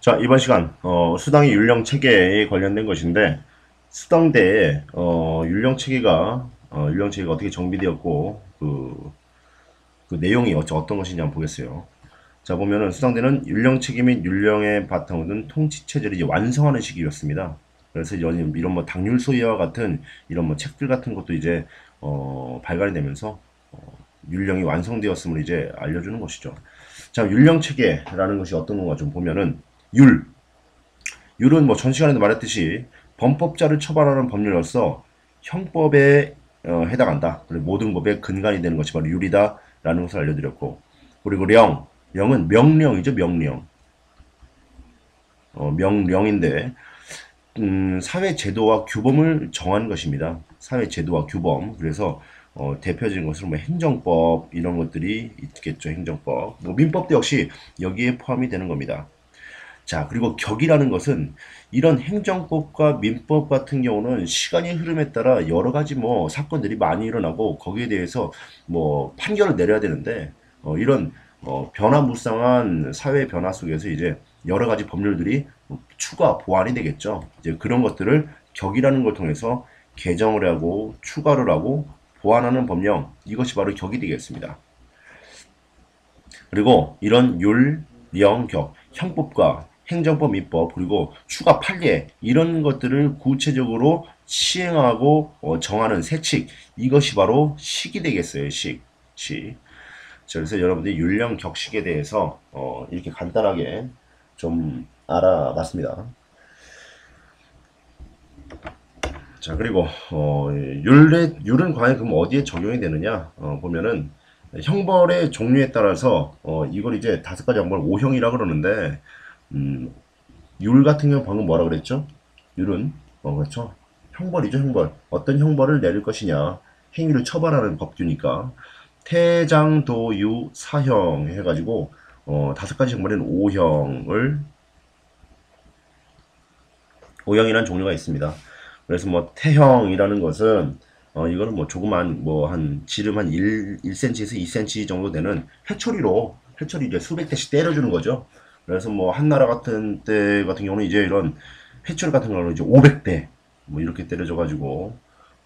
자, 이번 시간, 수당의 율령 체계에 관련된 것인데, 수당대에, 율령 체계가 어떻게 정비되었고, 그 내용이 어떤 것인지 한번 보겠어요. 자, 보면은 수당대는 율령 체계 및 율령의 바탕을 둔 통치 체제를 이제 완성하는 시기였습니다. 그래서 이런 뭐 당률 소위와 같은 이런 뭐 책들 같은 것도 이제, 발간이 되면서, 율령이 완성되었음을 이제 알려주는 것이죠. 자, 율령 체계라는 것이 어떤 건가 좀 보면은, 율, 율은 뭐 전 시간에도 말했듯이 범법자를 처벌하는 법률로서 형법에 해당한다. 그리고 모든 법의 근간이 되는 것이 바로 율이다라는 것을 알려드렸고, 그리고 령은 명령이죠. 명령. 명령인데 사회 제도와 규범을 정하는 것입니다. 사회 제도와 규범. 그래서 대표적인 것은 뭐 행정법 이런 것들이 있겠죠. 행정법. 뭐 민법도 역시 여기에 포함이 되는 겁니다. 자, 그리고 격이라는 것은 이런 행정법과 민법 같은 경우는 시간의 흐름에 따라 여러 가지 뭐 사건들이 많이 일어나고 거기에 대해서 뭐 판결을 내려야 되는데 이런 변화무쌍한 사회 변화 속에서 이제 여러 가지 법률들이 추가 보완이 되겠죠. 이제 그런 것들을 격이라는 걸 통해서 개정을 하고 추가를 하고 보완하는 법령, 이것이 바로 격이 되겠습니다. 그리고 이런 율, 령, 격, 형법과 행정법, 민법, 그리고 추가 판례 이런 것들을 구체적으로 시행하고 정하는 세칙, 이것이 바로 식이 되겠어요. 식. 자, 그래서 여러분들이 율령, 격식에 대해서 이렇게 간단하게 좀 알아봤습니다. 자, 그리고 율은 과연 그럼 어디에 적용이 되느냐 보면은 형벌의 종류에 따라서 이걸 이제 다섯 가지 형벌 5형이라 그러는데 음, 율 같은 경우 방금 뭐라 그랬죠? 율은 그렇죠. 형벌이죠, 형벌. 어떤 형벌을 내릴 것이냐. 행위를 처벌하는 법규니까 태장도유 사형 해가지고 다섯 가지 형벌에는 5형이라는 종류가 있습니다. 그래서 뭐 태형이라는 것은 이거는 뭐 조그만 뭐 한 지름 한 1cm에서 2cm 정도 되는 회초리 이제 수백 대씩 때려주는 거죠. 그래서 뭐 한나라 같은 때 같은 경우는 이제 이런 회초리 같은 경우는 이제 500대 뭐 이렇게 때려줘 가지고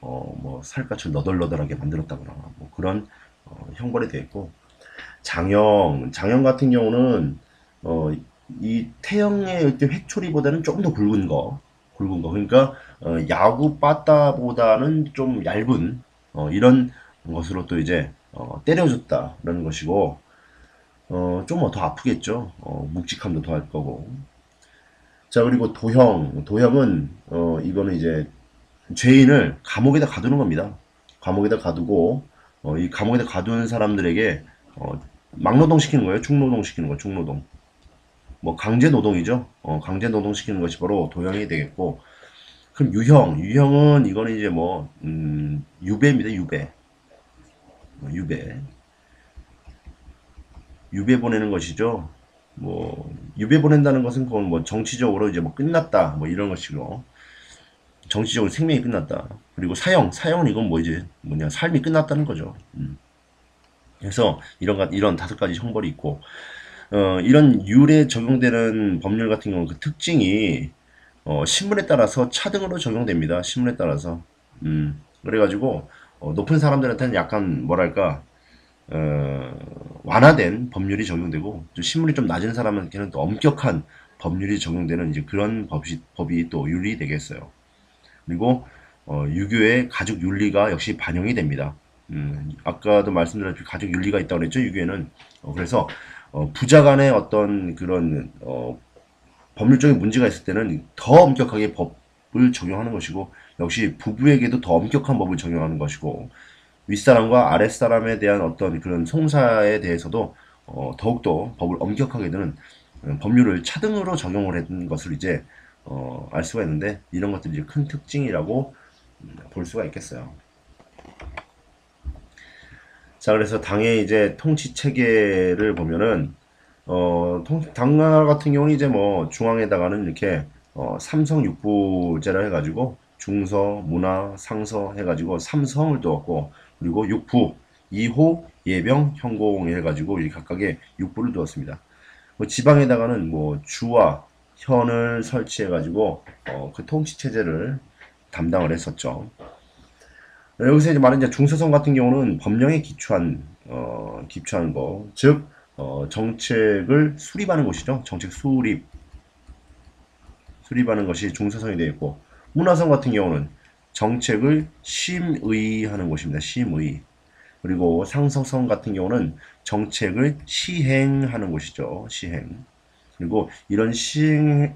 뭐 살갗을 너덜너덜하게 만들었다거나 뭐 그런 형벌이 되어 있고, 장형 같은 경우는 어, 이 태형의 회초리보다는 조금 더 굵은 거. 그러니까 야구 빠따보다는 좀 얇은 이런 것으로 또 이제 때려줬다라는 것이고, 좀 더 아프겠죠. 묵직함도 더할 거고. 자, 그리고 도형은 이거는 이제 죄인을 감옥에다 가두는 겁니다. 감옥에다 가두고 이 감옥에다 가두는 사람들에게 막노동 시키는 거예요. 중노동 시키는 거, 중노동. 뭐 강제 노동이죠. 강제 노동 시키는 것이 바로 도형이 되겠고, 그럼 유형은 이거는 이제 뭐 유배입니다. 유배, 유배 보내는 것이죠. 뭐 유배 보낸다는 것은 그건 뭐 정치적으로 이제 뭐 끝났다 뭐 이런 것이고, 정치적으로 생명이 끝났다. 그리고 사형은 이건 뭐 이제 뭐냐 삶이 끝났다는 거죠. 그래서 이런 다섯 가지 형벌이 있고, 이런 율에 적용되는 법률 같은 경우 그 특징이 신문에 따라서 차등으로 적용됩니다. 신문에 따라서. 그래가지고 높은 사람들한테는 약간 뭐랄까 완화된 법률이 적용되고, 또 신문이 좀 낮은 사람한테는 또 엄격한 법률이 적용되는 이제 그런 법이 또 율이 되겠어요. 그리고 유교의 가족 윤리가 역시 반영이 됩니다. 아까도 말씀드렸듯이 가족 윤리가 있다고 그랬죠, 유교에는. 그래서 부자 간의 어떤 그런 법률적인 문제가 있을 때는 더 엄격하게 법을 적용하는 것이고, 역시 부부에게도 더 엄격한 법을 적용하는 것이고, 윗사람과 아랫사람에 대한 어떤 그런 송사에 대해서도 더욱더 법을 엄격하게 드는 법률을 차등으로 적용을 했던 것을 이제 알 수가 있는데, 이런 것들이 이제 큰 특징이라고 볼 수가 있겠어요. 자, 그래서 당의 이제 통치 체계를 보면은 당나라 같은 경우는 이제 뭐 중앙에다가는 이렇게 삼성육부제라 해가지고 중서, 문화, 상서 해가지고 삼성을 두었고, 그리고 육부, 이호, 예병, 현공 해가지고 이 각각의 육부를 두었습니다. 뭐 지방에다가는 뭐 주와 현을 설치해 가지고 그 통치 체제를 담당을 했었죠. 여기서 이제 말하는 이제 중서성 같은 경우는 법령에 기초한 거, 즉 정책을 수립하는 곳이죠. 정책 수립하는 것이 중서성이 되어 있고, 문화성 같은 경우는 정책을 심의하는 곳입니다. 심의. 그리고 상서성 같은 경우는 정책을 시행하는 곳이죠. 시행. 그리고 이런 시행하는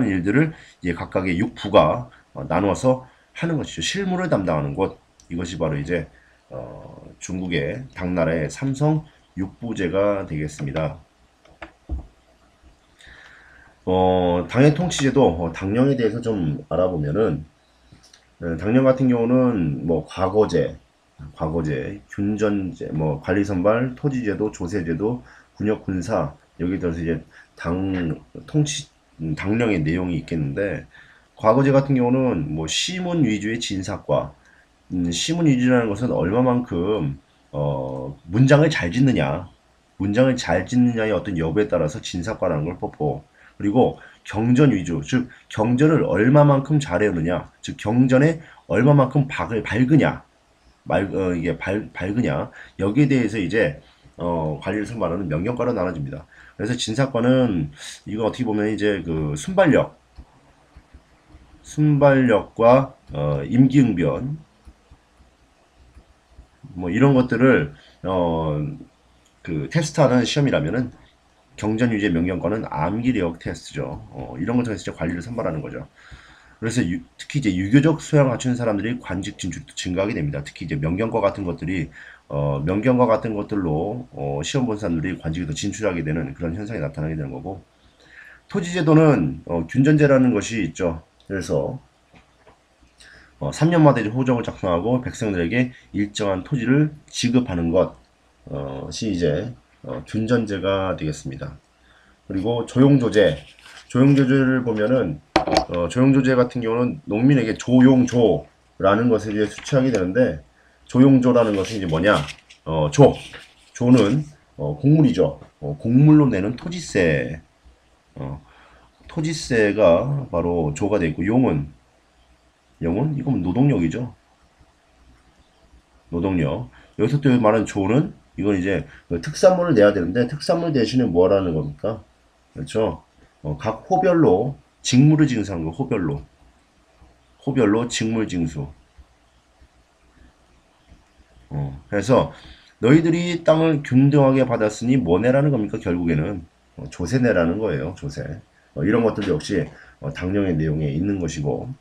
일들을 이제 각각의 육부가 나누어서 하는 것이죠. 실무를 담당하는 곳. 이것이 바로 이제 중국의 당나라의 삼성 육부제가 되겠습니다. 당의 통치제도, 당령에 대해서 좀 알아보면은, 당령 같은 경우는 뭐 과거제, 균전제, 뭐 관리선발, 토지제도, 조세제도, 군역 군사 여기 들어서 이제 당 통치 당령의 내용이 있겠는데, 과거제 같은 경우는 뭐 시문 위주의 진사과, 시문 위주라는 것은 얼마만큼 문장을 잘 짓느냐, 문장을 잘 짓느냐의 어떤 여부에 따라서 진사과라는 걸 뽑고, 그리고 경전 위주, 즉 경전을 얼마만큼 잘해오느냐, 즉 경전에 얼마만큼 박을 밝으냐, 이게 밝으냐, 여기에 대해서 이제 관리를 선발하는 명령과로 나눠집니다. 그래서 진사과는 이거 어떻게 보면 이제 그 순발력과 임기응변 뭐 이런 것들을 그 테스트하는 시험이라면은 경전유제 명령과는 암기력 테스트죠. 이런 걸 통해서 이제 관리를 선발하는 거죠. 그래서 특히 이제 유교적 소양을 갖춘 사람들이 관직 진출도 증가하게 됩니다. 특히 이제 명경과 같은 것들이 명경과 같은 것들로 시험 본 사람들이 관직에 더 진출하게 되는 그런 현상이 나타나게 되는 거고, 토지제도는 균전제라는 것이 있죠. 그래서 3년마다 이제 호정을 작성하고 백성들에게 일정한 토지를 지급하는 것이 이제 균전제가 되겠습니다. 그리고 조용조제를 보면은 조용조제 같은 경우는 농민에게 조용조라는 것을 이제 수취하게 되는데, 조용조라는 것은 이제 뭐냐? 조는 곡물이죠. 곡물로 내는 토지세, 토지세가 바로 조가 되어 있고, 용은 이건 노동력이죠. 노동력. 여기서 또 말하는 조는 이건 이제 그 특산물을 내야 되는데, 특산물 대신에 뭐라는 겁니까? 그렇죠. 각 호별로 직무를 징수하는 거. 호별로 직물 징수. 그래서 너희들이 땅을 균등하게 받았으니 뭐 내라는 겁니까? 결국에는 조세 내라는 거예요. 조세. 이런 것들도 역시 당령의 내용에 있는 것이고,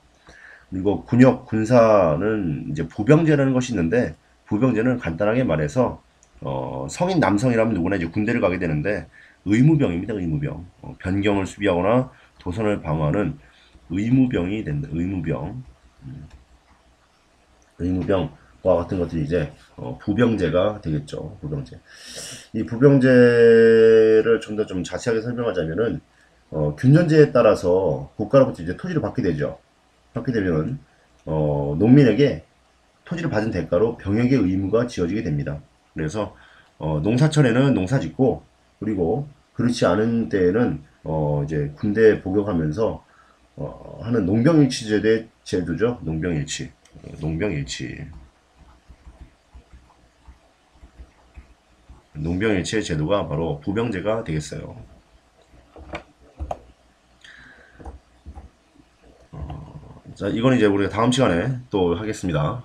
그리고 군역 군사는 이제 부병제라는 것이 있는데, 부병제는 간단하게 말해서 성인 남성이라면 누구나 이제 군대를 가게 되는데, 의무병입니다. 의무병. 변경을 수비하거나 도선을 방어하는 의무병이 된다. 의무병과 같은 것들이 이제 부병제가 되겠죠. 부병제. 이 부병제를 좀 더 좀 자세하게 설명하자면은 균전제에 따라서 국가로부터 이제 토지를 받게 되죠. 받게 되면 농민에게 토지를 받은 대가로 병역의 의무가 지어지게 됩니다. 그래서 농사철에는 농사 짓고, 그리고 그렇지 않은 때에는 이제 군대 복역하면서 하는 농병일치 제도죠. 농병일치의 제도가 바로 부병제가 되겠어요. 자, 이건 이제 우리가 다음 시간에 또 하겠습니다.